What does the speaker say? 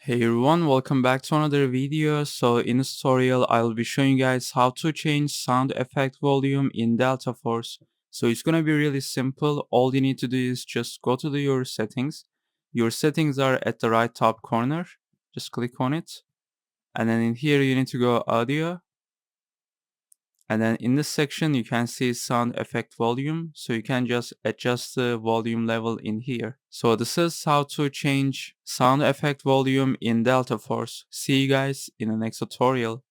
Hey everyone, welcome back to another video. So in this tutorial, I'll be showing you guys how to change sound effect volume in Delta Force. So it's gonna be really simple. All you need to do is just go to your settings. Your settings are at the right top corner. Just click on it. And then in here, you need to go audio. And then in this section, you can see sound effect volume. So you can just adjust the volume level in here. So this is how to change sound effect volume in Delta Force. See you guys in the next tutorial.